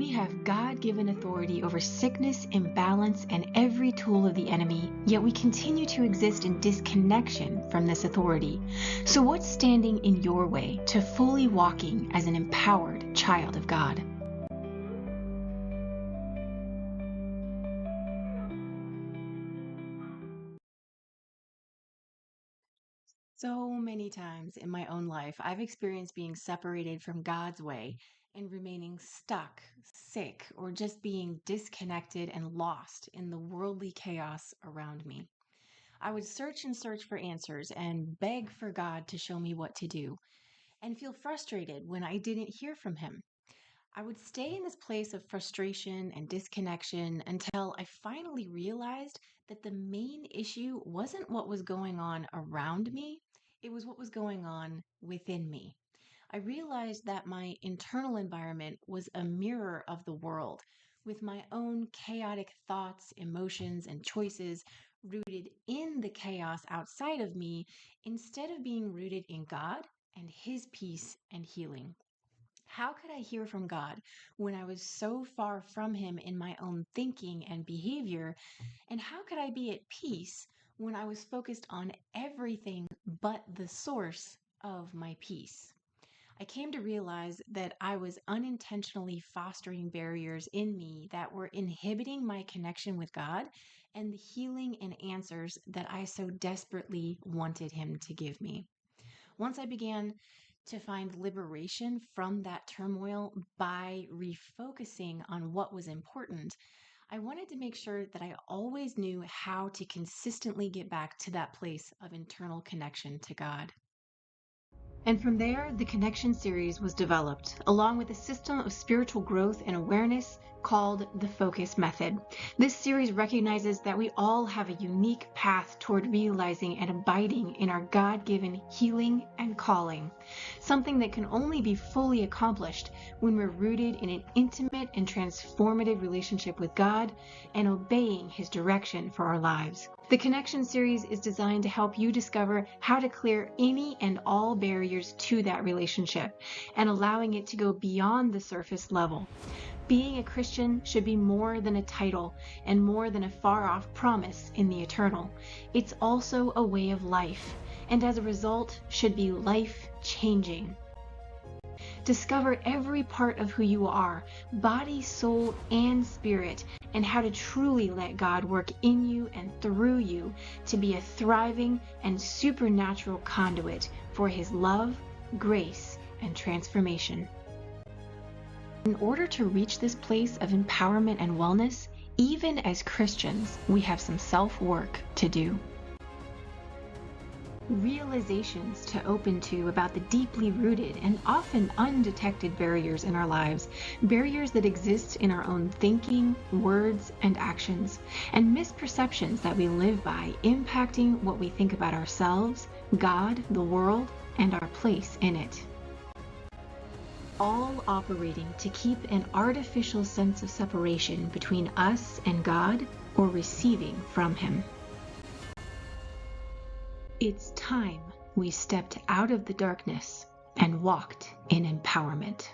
We have God-given authority over sickness, imbalance, and every tool of the enemy, yet we continue to exist in disconnection from this authority. So what's standing in your way to fully walking as an empowered child of God? So many times in my own life, I've experienced being separated from God's way and remaining stuck, sick, or just being disconnected and lost in the worldly chaos around me. I would search and search for answers and beg for God to show me what to do, and feel frustrated when I didn't hear from Him. I would stay in this place of frustration and disconnection until I finally realized that the main issue wasn't what was going on around me, it was what was going on within me. I realized that my internal environment was a mirror of the world, with my own chaotic thoughts, emotions, and choices rooted in the chaos outside of me instead of being rooted in God and His peace and healing. How could I hear from God when I was so far from Him in my own thinking and behavior? And how could I be at peace when I was focused on everything but the source of my peace? I came to realize that I was unintentionally fostering barriers in me that were inhibiting my connection with God and the healing and answers that I so desperately wanted Him to give me. Once I began to find liberation from that turmoil by refocusing on what was important, I wanted to make sure that I always knew how to consistently get back to that place of internal connection to God. And from there, the Connection series was developed, along with a system of spiritual growth and awareness called the Focus Method. This series recognizes that we all have a unique path toward realizing and abiding in our God-given healing and calling, something that can only be fully accomplished when we're rooted in an intimate and transformative relationship with God and obeying His direction for our lives. The Connection series is designed to help you discover how to clear any and all barriers to that relationship and allowing it to go beyond the surface level. Being a Christian should be more than a title and more than a far-off promise in the eternal. It's also a way of life, and as a result, should be life-changing. Discover every part of who you are, body, soul, and spirit, and how to truly let God work in you and through you to be a thriving and supernatural conduit for His love, grace, and transformation. In order to reach this place of empowerment and wellness, even as Christians, we have some self-work to do. Realizations to open to about the deeply rooted and often undetected barriers in our lives, barriers that exist in our own thinking, words, and actions, and misperceptions that we live by impacting what we think about ourselves, God, the world, and our place in it. All operating to keep an artificial sense of separation between us and God or receiving from Him. It's time we stepped out of the darkness and walked in empowerment.